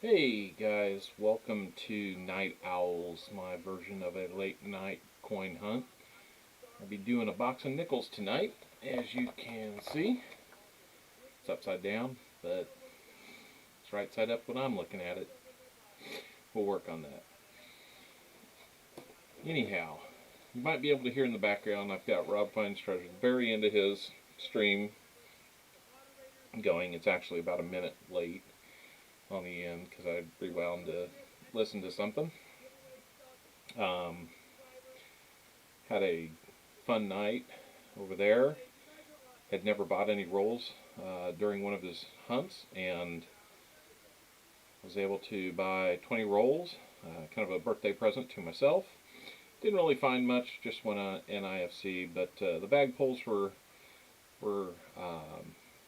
Hey guys, welcome to Night Owls, my version of a late night coin hunt. I'll be doing a box of nickels tonight. As you can see, it's upside down, but it's right side up when I'm looking at it. We'll work on that. Anyhow, you might be able to hear in the background I've got Rob Finds Treasure, very into his stream going. It's actually about a minute late on the end because I rewound to listen to something. Um, had a fun night over there. Had never bought any rolls during one of his hunts and was able to buy 20 rolls, kind of a birthday present to myself. Didn't really find much, just went on NIFC, but the bag pulls were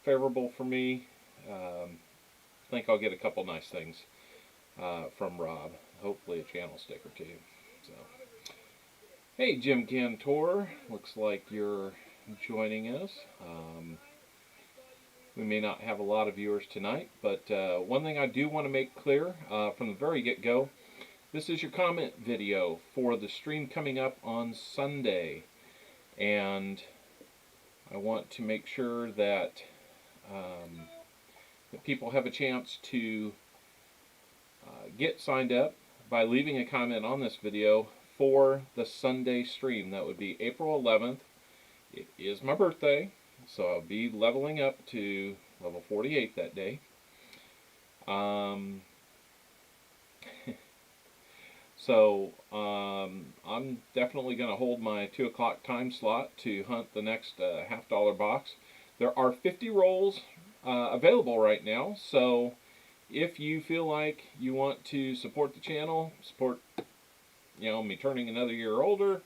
favorable for me. I think I'll get a couple nice things from Rob. Hopefully a channel stick or two. So, hey Jim Cantor, looks like you're joining us. We may not have a lot of viewers tonight, but one thing I do want to make clear from the very get-go, this is your comment video for the stream coming up on Sunday. And I want to make sure that that people have a chance to get signed up by leaving a comment on this video for the Sunday stream. That would be April 11th. It is my birthday, so I'll be leveling up to level 48 that day. I'm definitely going to hold my 2 o'clock time slot to hunt the next $50 box. There are 50 rolls available right now, so if you feel like you want to support the channel, support me turning another year older,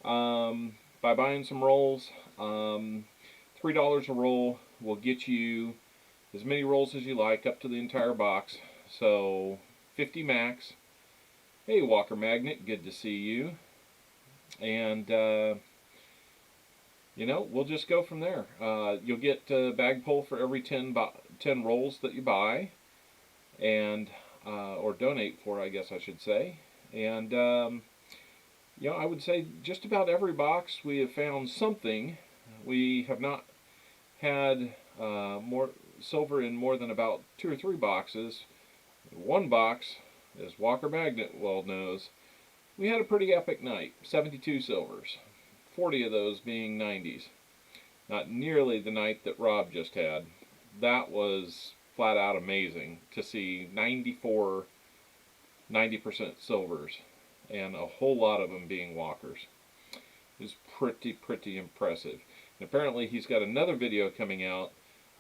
by buying some rolls, $3 a roll will get you as many rolls as you like up to the entire box, so 50 max. Hey Walker Magnet, good to see you. And we'll just go from there. You'll get a bag pull for every 10 rolls that you buy, and or donate for, I guess I should say. And I would say just about every box we have found something. We have not had more silver in more than about 2 or 3 boxes. One box, as Walker Magnet well knows, we had a pretty epic night. 72 silvers, 40 of those being 90s. Not nearly the night that Rob just had. That was flat out amazing to see 90% silvers and a whole lot of them being walkers. It was pretty impressive. And apparently he's got another video coming out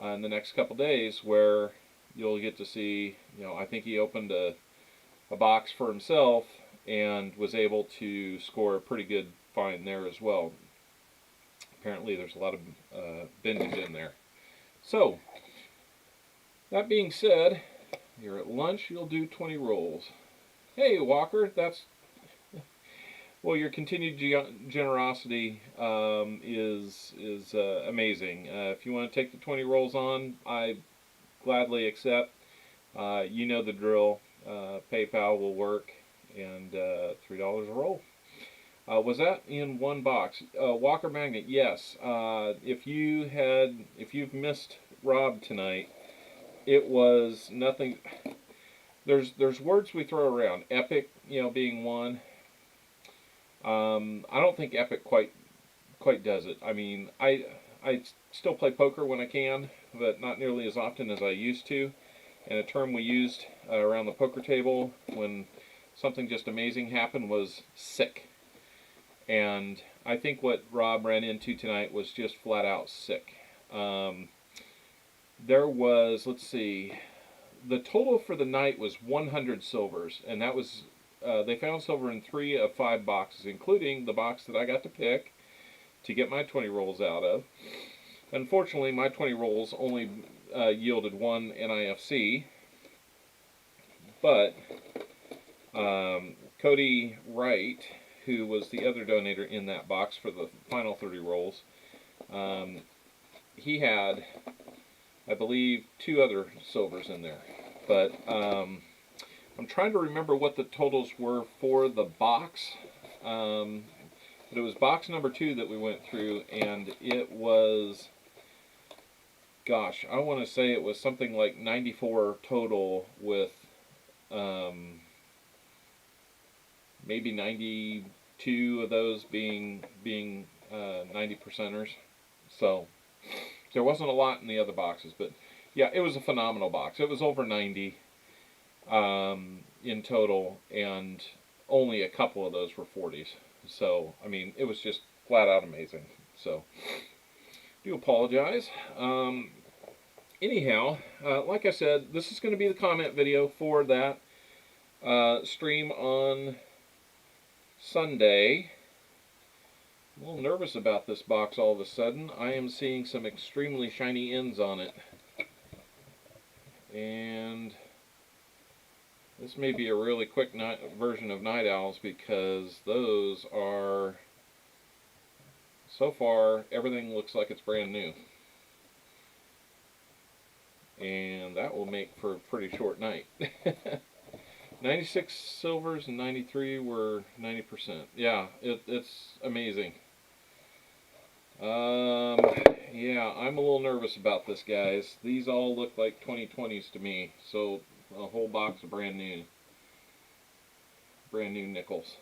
in the next couple days where you'll get to see, I think he opened a box for himself and was able to score a pretty good find there as well. Apparently there's a lot of vintage in there. So, that being said, you're at lunch, you'll do 20 rolls. Hey Walker, that's well, your continued generosity is amazing. If you want to take the 20 rolls on, I gladly accept. You know the drill. PayPal will work, and $3 a roll. Was that in one box? Walker Magnet, yes. If you've missed Rob tonight, it was nothing. There's words we throw around. Epic, being one. I don't think Epic quite does it. I mean, I still play poker when I can, but not nearly as often as I used to. And a term we used around the poker table when something just amazing happened was sick. And I think what Rob ran into tonight was just flat out sick. There was, let's see, the total for the night was 100 silvers, and that was they found silver in 3 of 5 boxes, including the box that I got to pick to get my 20 rolls out of. Unfortunately, my 20 rolls only yielded 1 NIFC, but Cody Wright, who was the other donator in that box for the final 30 rolls, he had, I believe, 2 other silvers in there. But I'm trying to remember what the totals were for the box. But it was box number 2 that we went through, and it was, gosh, I want to say it was something like 94 total, with maybe 92 of those being 90 percenters. So there wasn't a lot in the other boxes, but yeah, it was a phenomenal box. It was over 90 in total, and only a couple of those were 40s. So, I mean, it was just flat out amazing. So, do apologize. Anyhow, like I said, this is going to be the comment video for that stream on Sunday. I'm a little nervous about this box all of a sudden. I am seeing some extremely shiny ends on it. And this may be a really quick version of Night Owls, because those are, so far, everything looks like it's brand new. And that will make for a pretty short night. 96 silvers and 93 were 90%. Yeah, it's amazing. Yeah, I'm a little nervous about this, guys. These all look like 2020s to me. So a whole box of brand new nickels.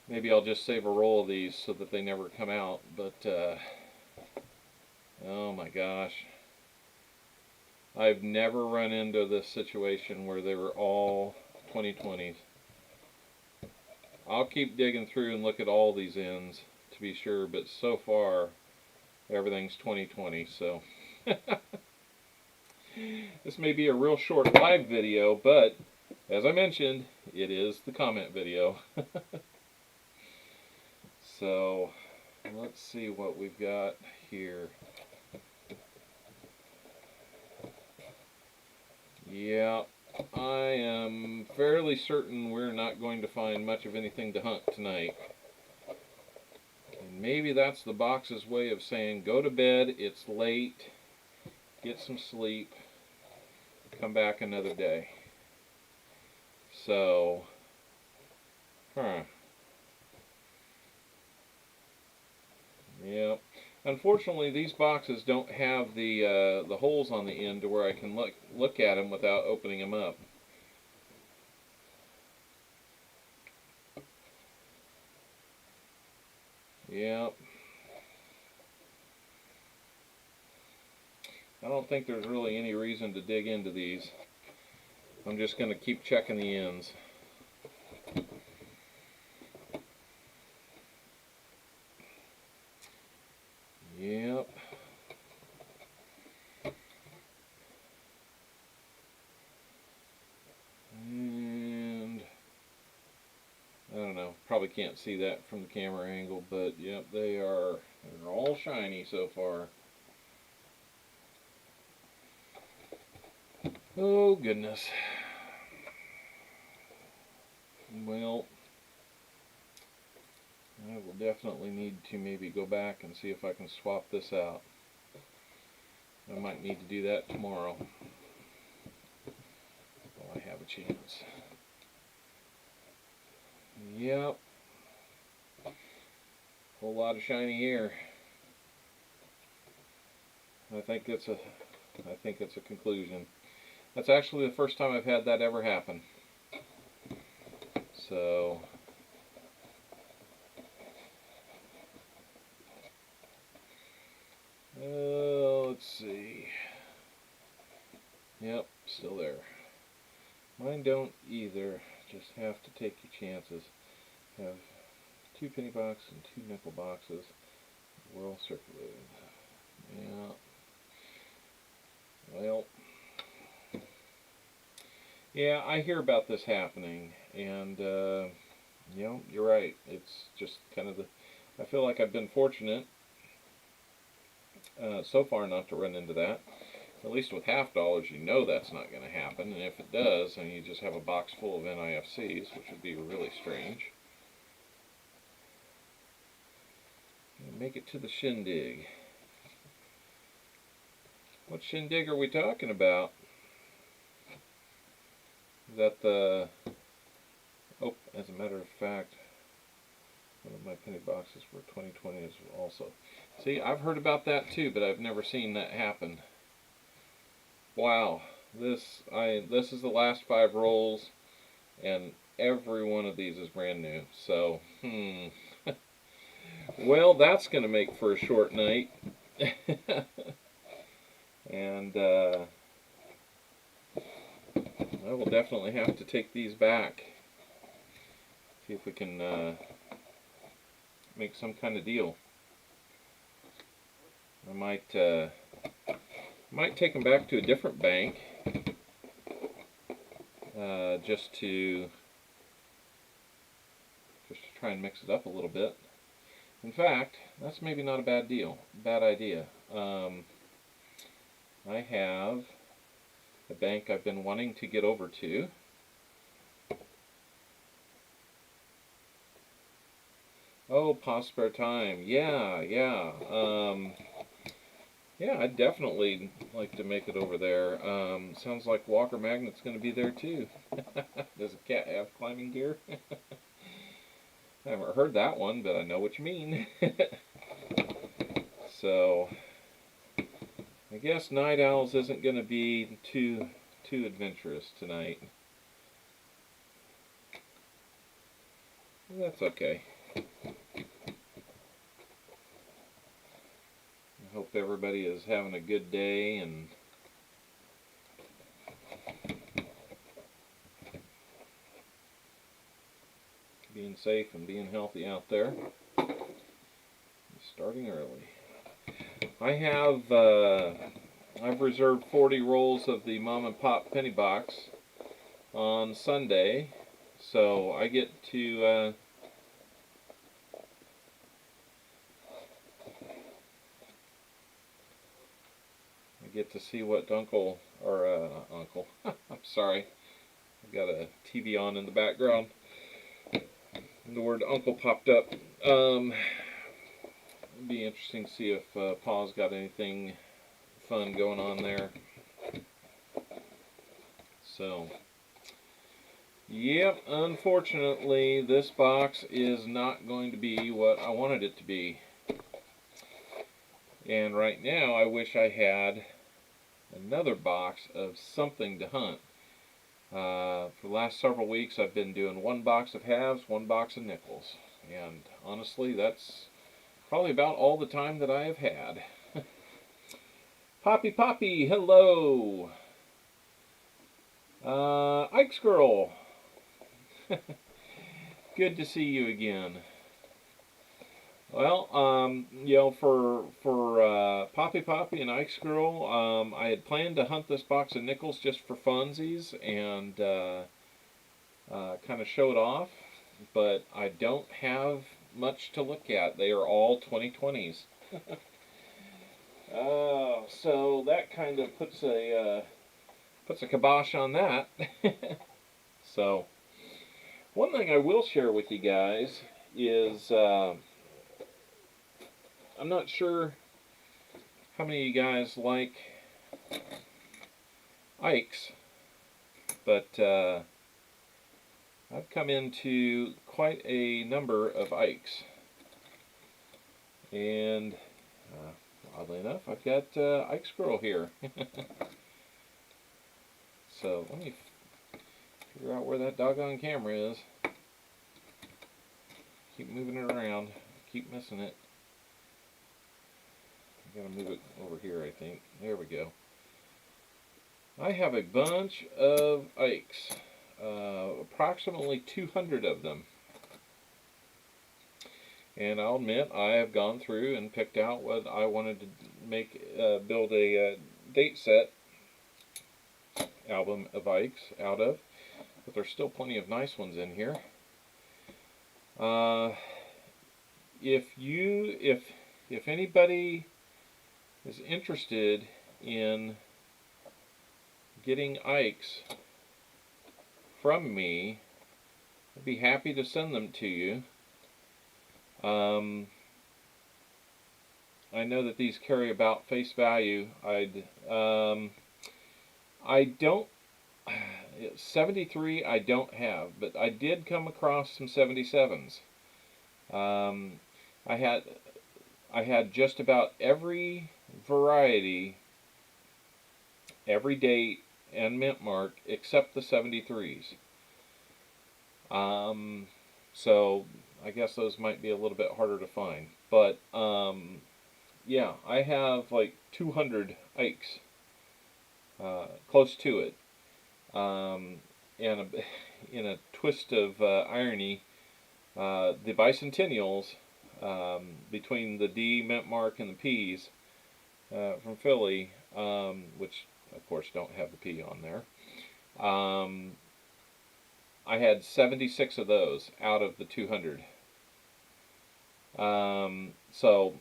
Maybe I'll just save a roll of these so that they never come out. But oh my gosh, I've never run into this situation where they were all 2020s. I'll keep digging through and look at all these ends to be sure, but so far everything's 2020. So this may be a real short live video, but as I mentioned, it is the comment video. So let's see what we've got here. Yeah, I am fairly certain we're not going to find much of anything to hunt tonight. And maybe that's the box's way of saying, go to bed, it's late, get some sleep, come back another day. So, Yep. Unfortunately, these boxes don't have the holes on the end to where I can look at them without opening them up. Yep. I don't think there's really any reason to dig into these. I'm just going to keep checking the ends. Yep. And I don't know, probably can't see that from the camera angle, but yep, they're all shiny so far. Oh goodness. Well, I will definitely need to maybe go back and see if I can swap this out. I might need to do that tomorrow while I have a chance. Yep. Whole lot of shiny here. I think it's a conclusion. That's actually the first time I've had that ever happen. So let's see. Yep, still there. Mine don't either. Just have to take your chances. Have 2 penny boxes and 2 nickel boxes. Well circulated. Yeah. Well. Yeah, I hear about this happening, and you know, you're right. It's just kind of I feel like I've been fortunate so far not to run into that. At least with half dollars, you know that's not going to happen, and if it does, then you just have a box full of NIFCs, which would be really strange. Make it to the shindig. What shindig are we talking about? Is that the... Oh, as a matter of fact, one of my penny boxes for 2020 is also... See, I've heard about that too, but I've never seen that happen. Wow, this is the last 5 rolls, and every one of these is brand new. So, well, that's going to make for a short night. And I will definitely have to take these back. See if we can make some kind of deal. I might take them back to a different bank just to try and mix it up a little bit. In fact, that's maybe not a bad idea. I have a bank I've been wanting to get over to. Oh, pause spare time. Yeah. Yeah, I'd definitely like to make it over there. Sounds like Walker Magnet's going to be there too. Does a cat have climbing gear? I haven't heard that one, but I know what you mean. So, I guess Night Owls isn't going to be too adventurous tonight. That's okay. I hope everybody is having a good day and being safe and being healthy out there. Starting early. I have I've reserved 40 rolls of the Mom and Pop penny box on Sunday, so I get to see what Uncle, I'm sorry, I've got a TV on in the background. The word Uncle popped up. It'd be interesting to see if Pa's got anything fun going on there. So, yep, unfortunately, this box is not going to be what I wanted it to be. And right now, I wish I had another box of something to hunt. For the last several weeks, I've been doing 1 box of halves, 1 box of nickels. And honestly, that's probably about all the time that I have had. Poppy, hello! Ike's Girl! Good to see you again. Well, you know, for Poppy and Ike's Girl, I had planned to hunt this box of nickels just for funsies and kind of show it off, but I don't have much to look at. They are all 2020s. So that kind of puts a kibosh on that. So, one thing I will share with you guys is I'm not sure how many of you guys like Ike's, but I've come into quite a number of Ike's. And oddly enough, I've got Ike's Girl here. So let me figure out where that doggone camera is. Keep moving it around. Keep missing it. I gotta move it over here, I think. There we go. I have a bunch of Ike's. Approximately 200 of them. And I'll admit, I have gone through and picked out what I wanted to build a date set album of Ike's out of. But there's still plenty of nice ones in here. If anybody is interested in getting Ike's from me, I'd be happy to send them to you. I know that these carry about face value. I don't. 73 I don't have, but I did come across some 77s. Um, I had just about every variety, every date, and mint mark except the 73s. So I guess those might be a little bit harder to find. But yeah, I have like 200 Ikes, close to it. And in a twist of irony, the bicentennials, between the D mint mark and the P's from Philly, which of course don't have the P on there. I had 76 of those out of the 200. So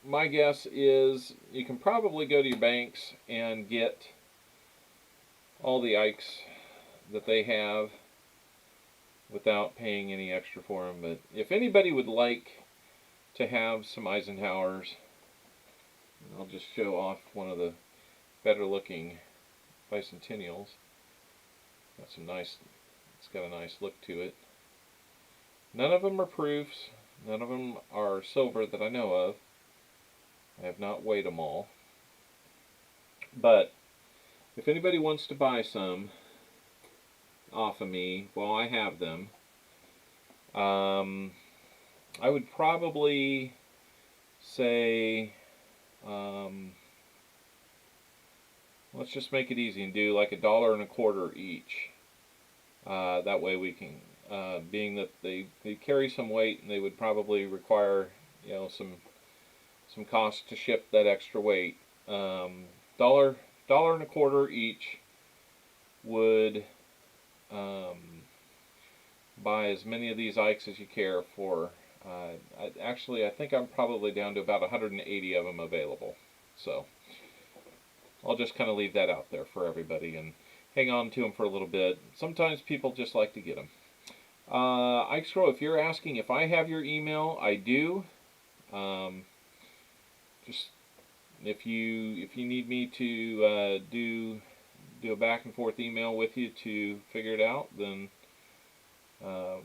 my guess is you can probably go to your banks and get all the Ikes that they have without paying any extra for them. But if anybody would like to have some Eisenhowers, I'll just show off one of the better looking bicentennials. Got some nice, it's got a nice look to it. None of them are proofs. None of them are silver that I know of. I have not weighed them all. But if anybody wants to buy some off of me while I have them, I would probably say, let's just make it easy and do like $1.25 each. That way we can, being that they carry some weight and they would probably require, you know, some cost to ship that extra weight. $1.25 each would buy as many of these Ikes as you care for. Actually, I think I'm probably down to about 180 of them available. So I'll just kind of leave that out there for everybody and hang on to them for a little bit. Sometimes people just like to get them. Ike Scroll, if you're asking if I have your email, I do. Just if you need me to do a back and forth email with you to figure it out, then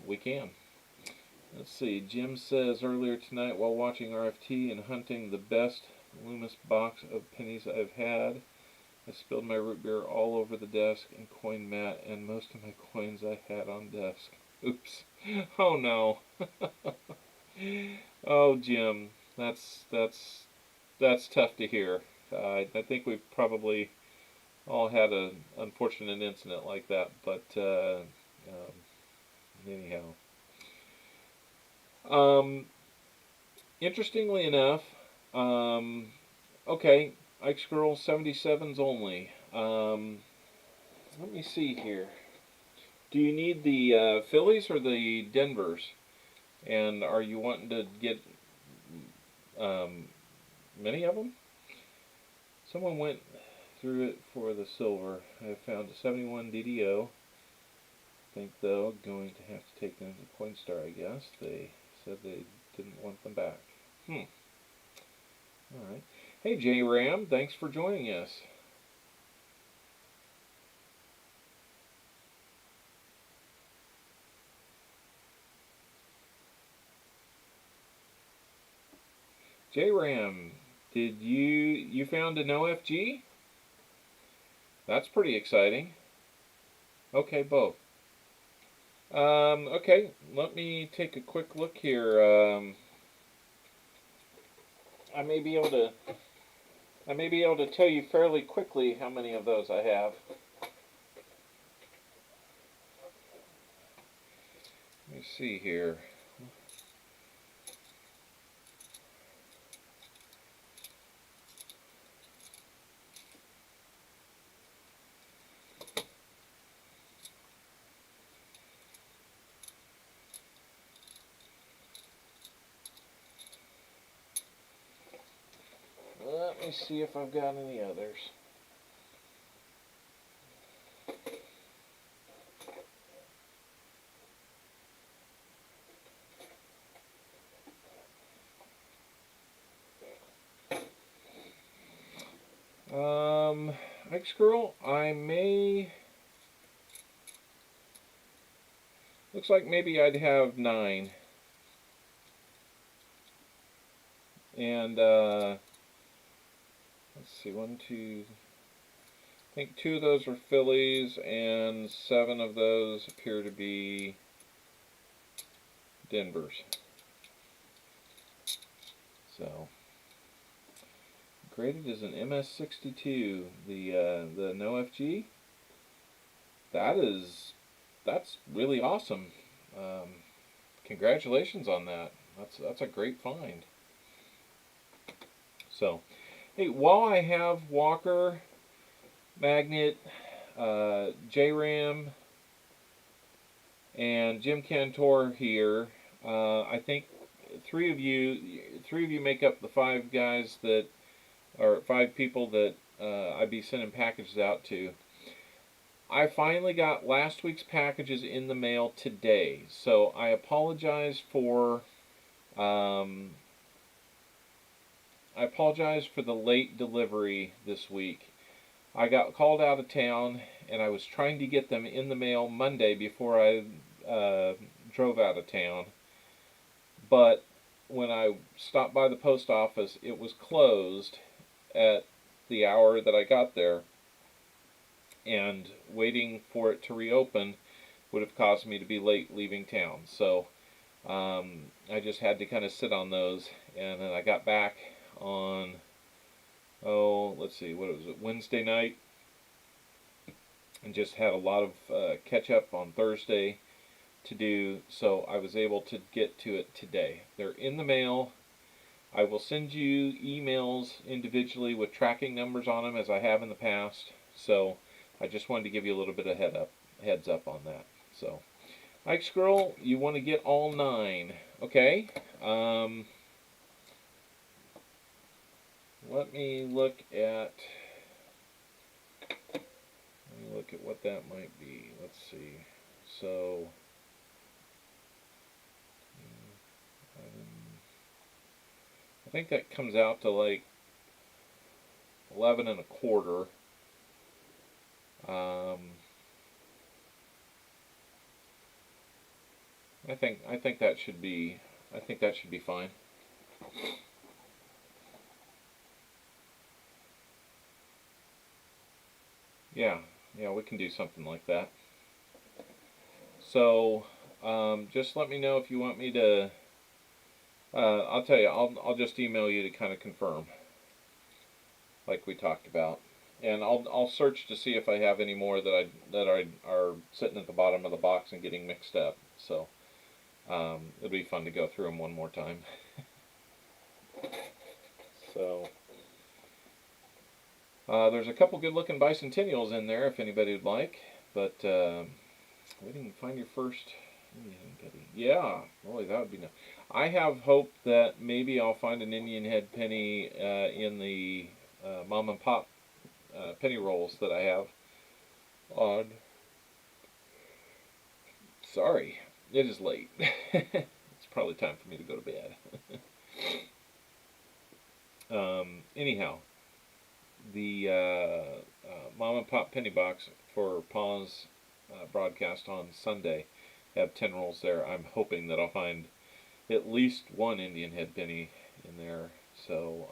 we can. Let's see. Jim says earlier tonight while watching RFT and hunting the best Loomis box of pennies I've had, I spilled my root beer all over the desk and coin mat and most of my coins I had on desk. Oops. Oh no. Oh Jim, that's tough to hear. I think we've probably all had an unfortunate incident like that, but anyhow. Interestingly enough, okay, Ike's Girl 77s only. Let me see here. Do you need the Phillies or the Denvers? And are you wanting to get many of them? Someone went through it for the silver. I found a 71 DDO. I think, though, going to have to take them to Coinstar, I guess. They said they didn't want them back. Alright. Hey, J Ram, thanks for joining us. J Ram, did you found an OFG? That's pretty exciting. Okay, both. Okay, let me take a quick look here. I may be able to tell you fairly quickly how many of those I have. Let me see here. Let me see if I've got any others. Ike Squirrel, I may Looks like maybe I'd have 9. And let's see, 1, 2. I think 2 of those are fillies, and 7 of those appear to be Denvers. So graded as an MS62, the No FG. That's really awesome. Congratulations on that. That's a great find. So, hey, while I have Walker, Magnet, J-Ram, and Jim Cantor here, I think three of you make up the 5 guys that, or 5 people that I'd be sending packages out to. I finally got last week's packages in the mail today, so I apologize for the late delivery this week. I got called out of town, and I was trying to get them in the mail Monday before I drove out of town. But when I stopped by the post office, it was closed at the hour that I got there. And waiting for it to reopen would have caused me to be late leaving town. So I just had to kind of sit on those. And then I got back on, let's see, what was it, Wednesday night, and just had a lot of catch up on Thursday to do, so I was able to get to it today. They're in the mail. I will send you emails individually with tracking numbers on them, as I have in the past. So I just wanted to give you a little bit of heads up on that. So, Ike Squirrel, you want to get all 9, okay? Let me look at what that might be. Let's see. So, I think that comes out to like 11 1/4. I think that should be fine. Yeah, we can do something like that. So, just let me know if you want me to. I'll tell you. I'll just email you to kind of confirm, like we talked about, and I'll search to see if I have any more that are sitting at the bottom of the box and getting mixed up. So it'll be fun to go through them one more time. So there's a couple good-looking bicentennials in there if anybody would like, but waiting to find your first Indian penny. Yeah, boy, that would be nice. I have hope that maybe I'll find an Indian head penny in the mom and pop penny rolls that I have on. Sorry, it is late. It's probably time for me to go to bed. Anyhow, the mom and pop penny box for Pa's broadcast on Sunday have 10 rolls there. I'm hoping that I'll find at least one Indian head penny in there. So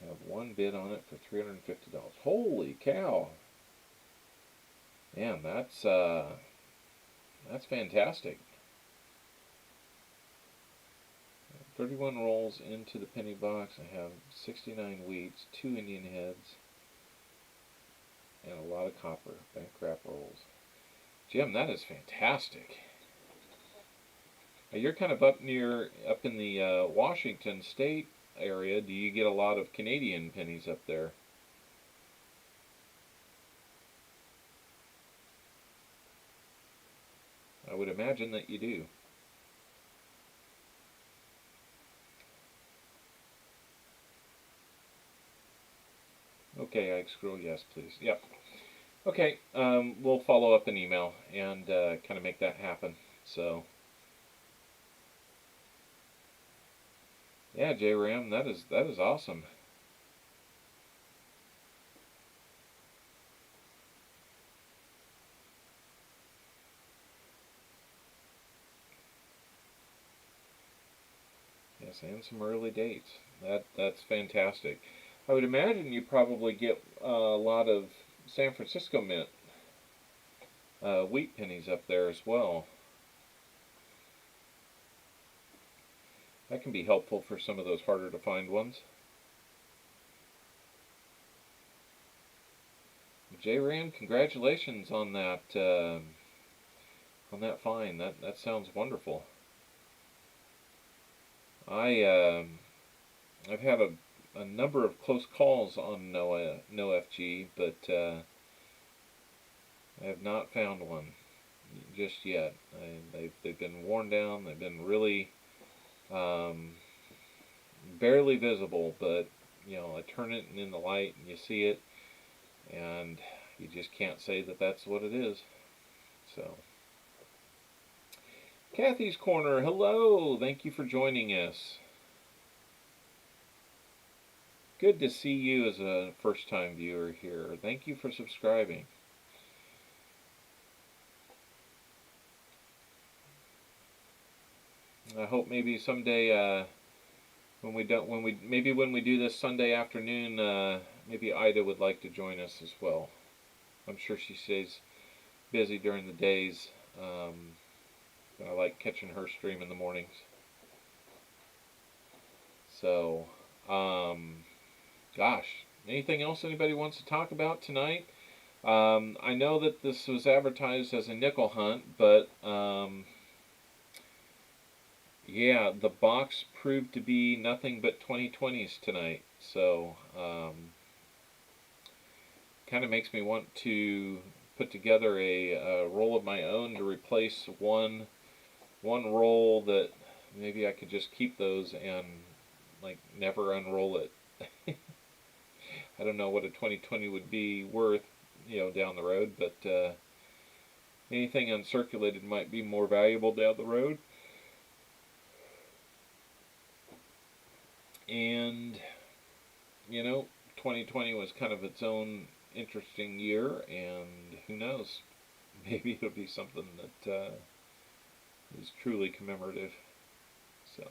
I have one bid on it for $350. Holy cow! Man, that's fantastic. 31 rolls into the penny box. I have 69 wheats, 2 Indian heads, and a lot of copper bank wrap rolls. Jim, that is fantastic. Now you're kind of up in the Washington State area. Do you get a lot of Canadian pennies up there? I would imagine that you do. Okay, Ike Scroll, yes, please. Yep. Okay, we'll follow up an email and kind of make that happen. So, yeah, J-Ram, that is awesome. Yes, and some early dates. That's fantastic. I would imagine you probably get a lot of San Francisco mint wheat pennies up there as well. That can be helpful for some of those harder to find ones. J Ram, congratulations on that find. That sounds wonderful. I've had a number of close calls on no FG, but I have not found one just yet. They've been worn down. They've been really barely visible, but you know, I turn it in the light and you see it, and you just can't say that that's what it is. So, Kathy's Corner, hello! Thank you for joining us. Good to see you as a first-time viewer here. Thank you for subscribing. I hope maybe someday when we do this Sunday afternoon, maybe Ida would like to join us as well. I'm sure she stays busy during the days. I like catching her stream in the mornings. So, gosh, anything else anybody wants to talk about tonight? I know that this was advertised as a nickel hunt, but yeah, the box proved to be nothing but 2020s tonight. So, kind of makes me want to put together a roll of my own to replace one roll that maybe I could just keep those and like never unroll it. I don't know what a 2020 would be worth, you know, down the road, but anything uncirculated might be more valuable down the road. And, you know, 2020 was kind of its own interesting year, and who knows, maybe it'll be something that is truly commemorative. So,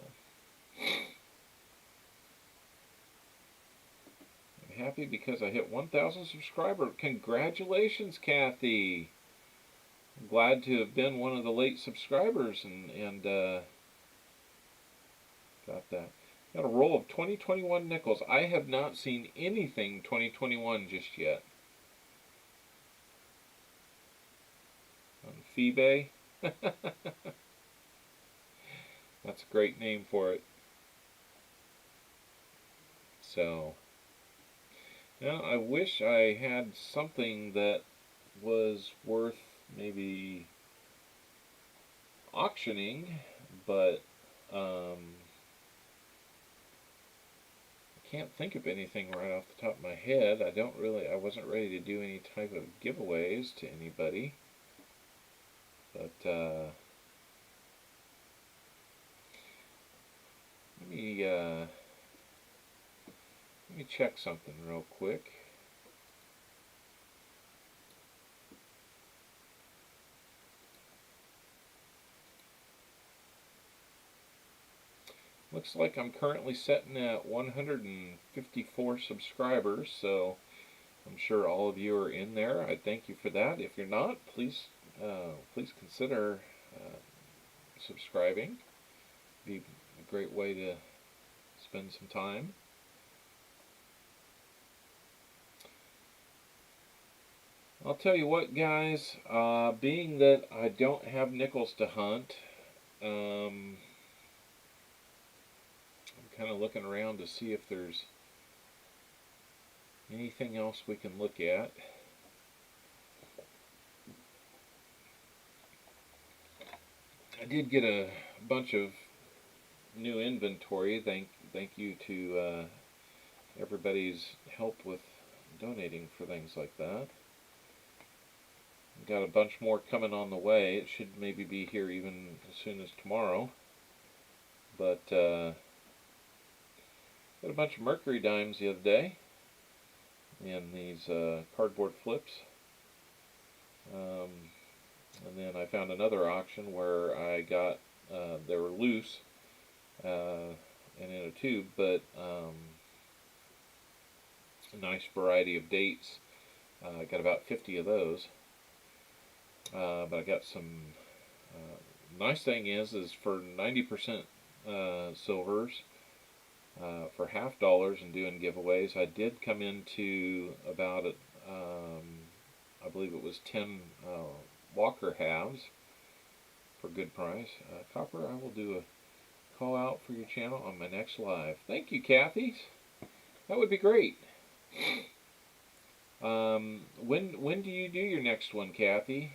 I'm happy because I hit 1,000 subscribers. Congratulations, Kathy! I'm glad to have been one of the late subscribers and got that. Got a roll of 2021 nickels. I have not seen anything 2021 just yet. On Phoebe. That's a great name for it. So, now I wish I had something that was worth maybe auctioning, but can't think of anything right off the top of my head. I wasn't ready to do any type of giveaways to anybody. But let me check something real quick. Looks like I'm currently sitting at 154 subscribers, so I'm sure all of you are in there. I thank you for that. If you're not, please consider subscribing. Be a great way to spend some time. I'll tell you what, guys, being that I don't have nickels to hunt, I'm kind of looking around to see if there's anything else we can look at. I did get a bunch of new inventory. Thank you to everybody's help with donating for things like that. Got a bunch more coming on the way. It should maybe be here even as soon as tomorrow. But got a bunch of mercury dimes the other day in these cardboard flips. And then I found another auction where I got, they were loose, and in a tube, but a nice variety of dates. I got about 50 of those, but I got some. Nice thing is for 90% silvers, for $half and doing giveaways, I did come into about I believe it was 10 Walker halves for good price. Copper, I will do a call out for your channel on my next live. Thank you, Kathy. That would be great. When do you do your next one, Kathy?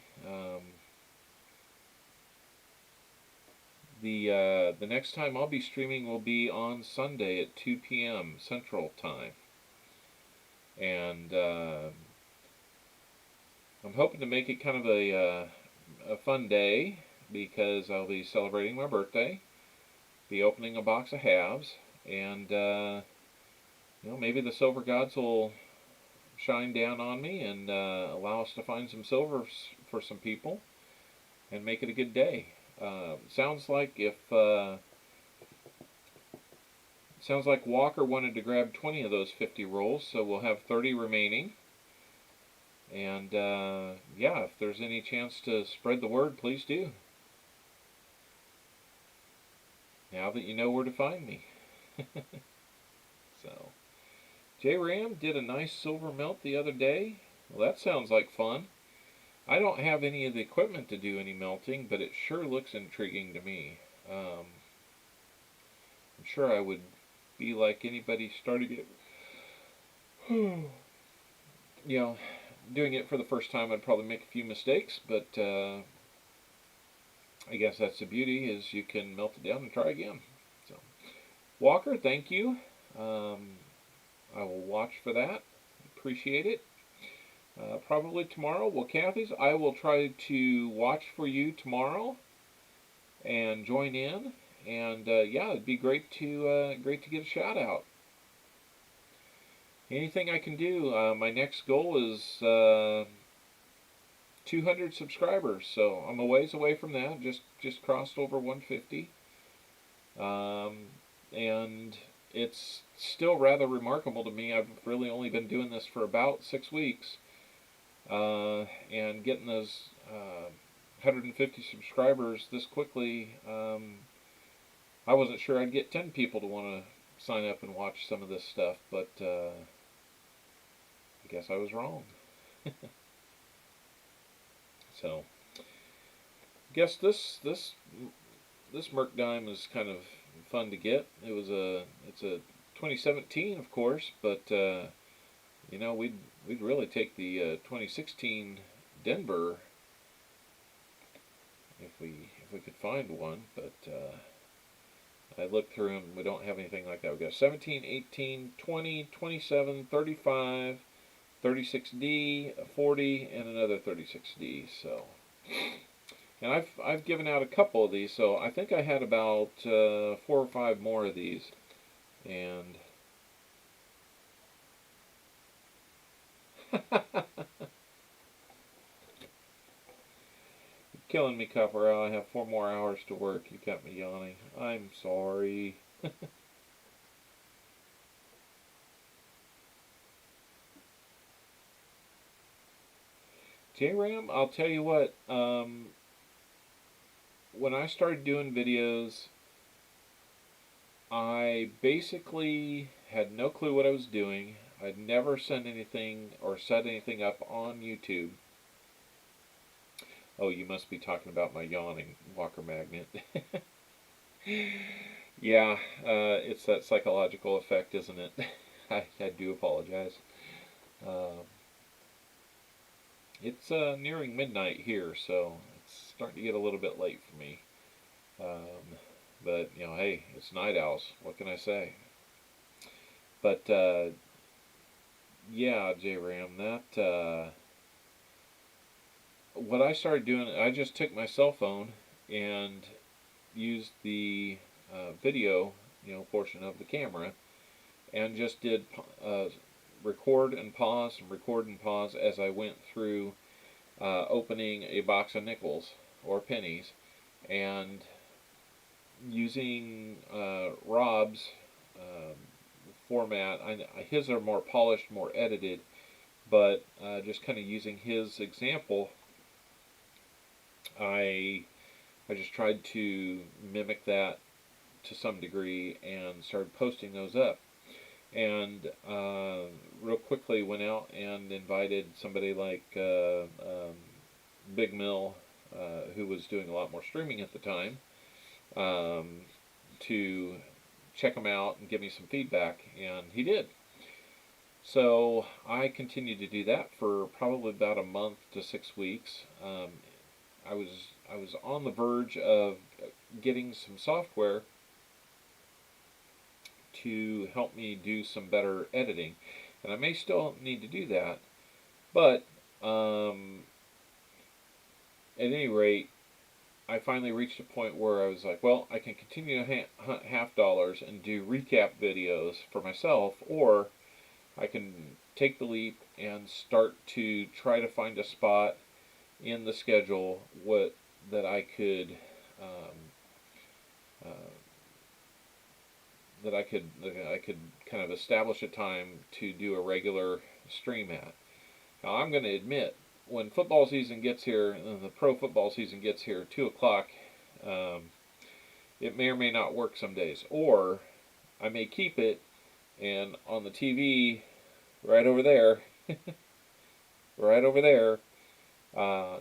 The next time I'll be streaming will be on Sunday at 2 p.m. Central Time, and I'm hoping to make it kind of a fun day because I'll be celebrating my birthday, be opening a box of halves, and you know, maybe the silver gods will shine down on me and allow us to find some silver for some people and make it a good day. Sounds like Walker wanted to grab 20 of those 50 rolls, so we'll have 30 remaining. And yeah, if there's any chance to spread the word, please do. Now that you know where to find me. So, J-Ram did a nice silver melt the other day. Well, that sounds like fun. I don't have any of the equipment to do any melting, but it sure looks intriguing to me. I'm sure I would be like anybody starting it. You know, doing it for the first time, I'd probably make a few mistakes, but I guess that's the beauty, is you can melt it down and try again. So, Walker, thank you. I will watch for that. Appreciate it. Probably tomorrow. Well, Kathy's, I will try to watch for you tomorrow and join in. And yeah, it'd be great to get a shout out. Anything I can do. My next goal is 200 subscribers, so I'm a ways away from that. Just crossed over 150, and it's still rather remarkable to me. I've really only been doing this for about 6 weeks, and getting those 150 subscribers this quickly. I wasn't sure I'd get 10 people to want to sign up and watch some of this stuff, but I guess I was wrong. So, I guess this Merc dime is kind of fun to get. It's a 2017, of course, but you know, we'd really take the 2016 Denver if we could find one, but I looked through them. We don't have anything like that. We've got 17, 18, 20, 27, 35, 36D, 40, and another 36D. So, and I've given out a couple of these, so I think I had about 4 or 5 more of these, and killing me, Copper. I have 4 more hours to work. You got me yawning. I'm sorry. J-Ram, I'll tell you what, when I started doing videos, I basically had no clue what I was doing. I'd never sent anything or set anything up on YouTube. Oh, you must be talking about my yawning, Walker Magnet. Yeah, it's that psychological effect, isn't it? I do apologize. It's nearing midnight here, so it's starting to get a little bit late for me. But, you know, hey, it's night owls. What can I say? But, yeah, J-Ram, that, what I started doing, I just took my cell phone and used the video, you know, portion of the camera, and just did record and pause as I went through opening a box of nickels or pennies, and using Rob's format. His are more polished, more edited, but just kind of using his example, I just tried to mimic that to some degree and started posting those up. And real quickly went out and invited somebody like Big Mill, who was doing a lot more streaming at the time, to check them out and give me some feedback, and he did. So I continued to do that for probably about a month to 6 weeks. I was on the verge of getting some software to help me do some better editing, and I may still need to do that, but at any rate, I finally reached a point where I was like, well, I can continue to hunt half dollars and do recap videos for myself, or I can take the leap and start to try to find a spot in the schedule that I could I could kind of establish a time to do a regular stream at. Now I'm going to admit, when football season gets here, and the pro football season gets here, 2 o'clock, it may or may not work some days, or I may keep it, and on the TV right over there, right over there,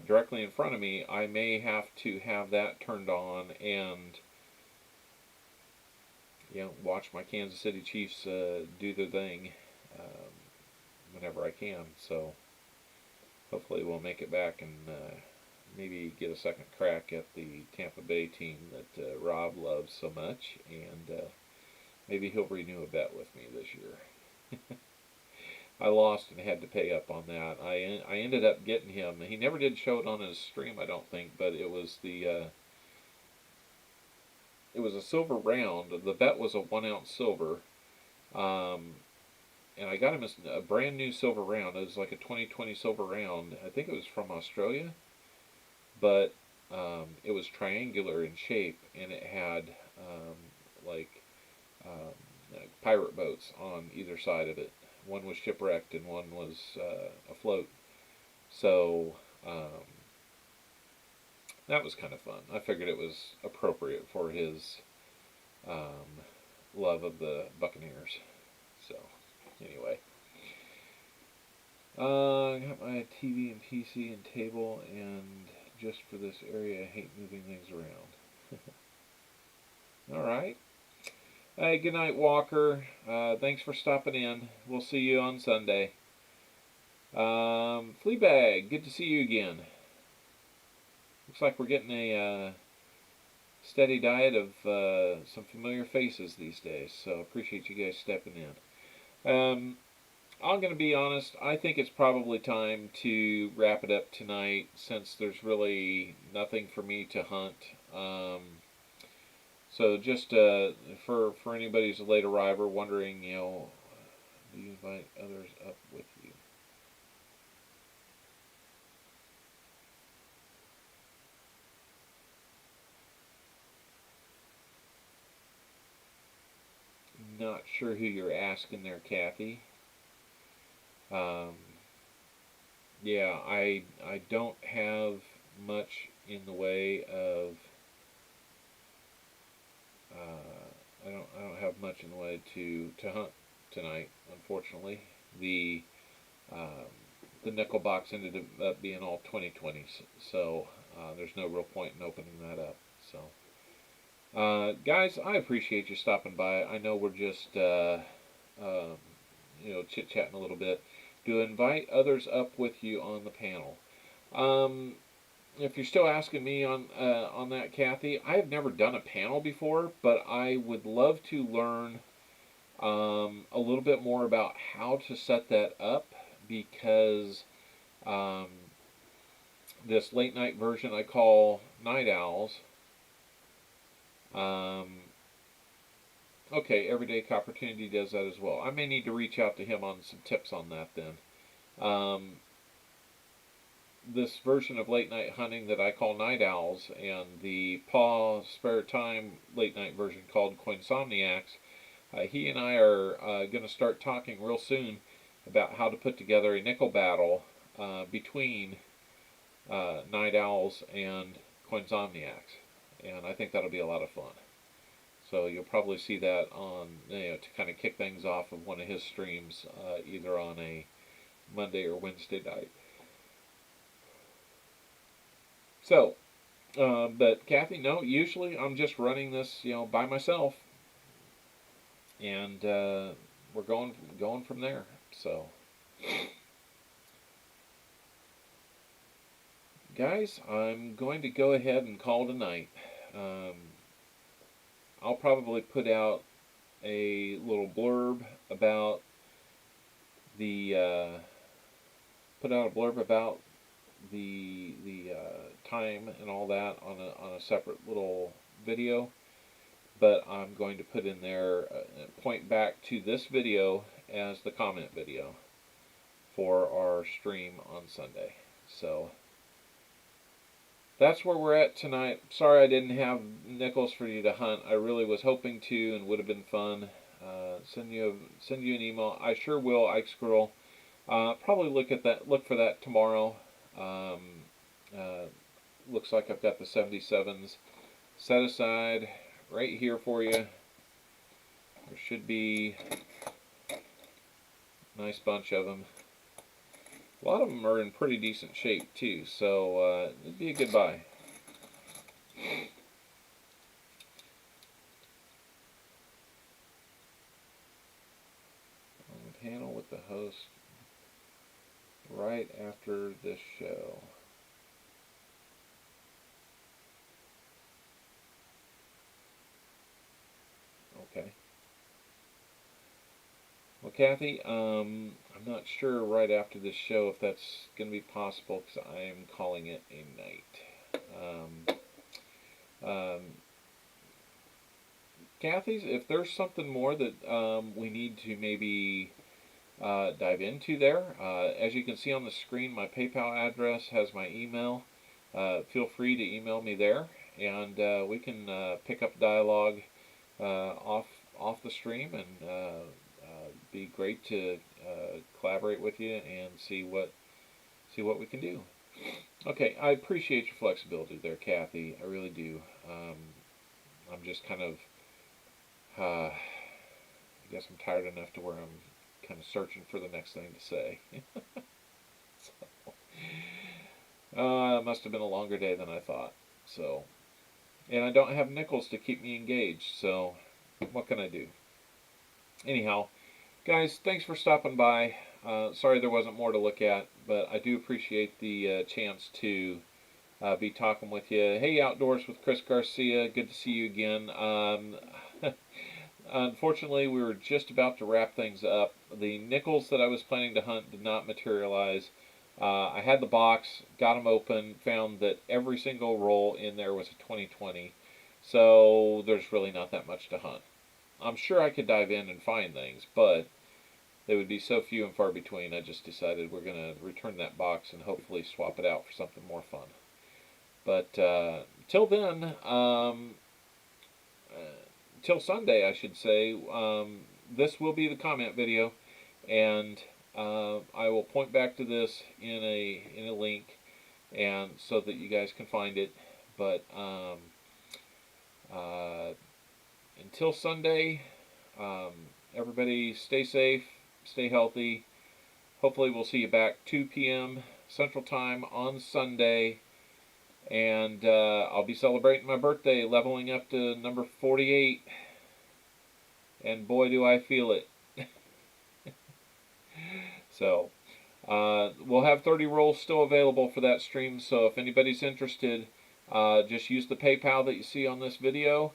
directly in front of me, I may have to have that turned on and watch my Kansas City Chiefs do their thing whenever I can. So hopefully we'll make it back and maybe get a second crack at the Tampa Bay team that Rob loves so much, and maybe he'll renew a bet with me this year. I lost and had to pay up on that. I ended up getting him. He never did show it on his stream, I don't think, but it was a silver round. The bet was a 1 ounce silver, and I got him a brand new silver round. It was like a 2020 silver round. I think it was from Australia, but it was triangular in shape, and it had like pirate boats on either side of it. One was shipwrecked and one was afloat. So that was kind of fun. I figured it was appropriate for his love of the Buccaneers. So anyway, I got my TV and PC and table, and just for this area, I hate moving things around. All right. Hey, good night, Walker. Thanks for stopping in. We'll see you on Sunday. Fleabag, good to see you again. Looks like we're getting a steady diet of some familiar faces these days, so appreciate you guys stepping in. I'm going to be honest, I think it's probably time to wrap it up tonight, since there's really nothing for me to hunt. So just for anybody who's a late arriver wondering, do you invite others up with you? Not sure who you're asking there, Kathy. Yeah, I don't have much in the way of I don't have much in the way to hunt tonight, unfortunately. The nickel box ended up being all 2020s, so there's no real point in opening that up. So, guys, I appreciate you stopping by. I know we're just chit-chatting a little bit. To invite others up with you on the panel. If you're still asking me on that, Kathy, I have never done a panel before, but I would love to learn a little bit more about how to set that up, because this late night version I call Night Owls. Okay, Everyday Opportunity does that as well. I may need to reach out to him on some tips on that then. this version of late night hunting that I call Night Owls, and the Paw Spare Time late night version called Coinsomniacs. He and I are going to start talking real soon about how to put together a nickel battle between Night Owls and Coinsomniacs, and I think that'll be a lot of fun. So you'll probably see that on, to kind of kick things off of one of his streams, either on a Monday or Wednesday night. So, but Kathy, no, usually I'm just running this, by myself, and we're going from there. So, guys, I'm going to go ahead and call tonight. I'll probably put out a little blurb about the time and all that on a separate little video, but I'm going to put in there point back to this video as the comment video for our stream on Sunday. So that's where we're at tonight. Sorry I didn't have nickels for you to hunt. I really was hoping to, and would have been fun. Send you an email. I sure will, Ike Squirrel. Probably look for that tomorrow. Looks like I've got the 77s set aside right here for you. There should be a nice bunch of them. A lot of them are in pretty decent shape too, so it'd be a good buy. On the panel with the host right after this show. Okay. Well, Kathy, I'm not sure right after this show if that's going to be possible, because I am calling it a night. Kathy, if there's something more that we need to maybe dive into there, as you can see on the screen, my PayPal address has my email. Feel free to email me there, and we can pick up dialogue off the stream, and be great to collaborate with you and see what we can do. Okay, I appreciate your flexibility there, Kathy. I really do. I'm just kind of, I guess I'm tired enough to where I'm kind of searching for the next thing to say. So, it must have been a longer day than I thought. So, and I don't have nickels to keep me engaged. So, what can I do? Anyhow, guys, thanks for stopping by. Sorry there wasn't more to look at, but I do appreciate the chance to be talking with you. Hey, Outdoors with Chris Garcia. Good to see you again. Unfortunately, we were just about to wrap things up. The nickels that I was planning to hunt did not materialize. I had the box, got them open, found that every single roll in there was a 2020. So there's really not that much to hunt. I'm sure I could dive in and find things, but they would be so few and far between. I just decided we're going to return that box and hopefully swap it out for something more fun. But till then, till Sunday, I should say, this will be the comment video, and I will point back to this in a link, and so that you guys can find it. But until Sunday, everybody stay safe, stay healthy. Hopefully we'll see you back 2 p.m. Central Time on Sunday. And I'll be celebrating my birthday, leveling up to number 48. And boy, do I feel it. So, we'll have 30 rolls still available for that stream. So if anybody's interested, just use the PayPal that you see on this video.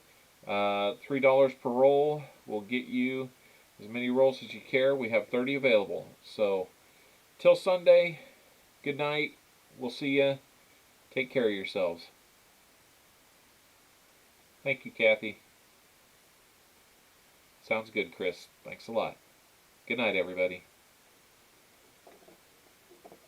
$3 per roll will get you as many rolls as you care. We have 30 available. So, till Sunday, good night. We'll see you. Take care of yourselves. Thank you, Kathy. Sounds good, Chris. Thanks a lot. Good night, everybody.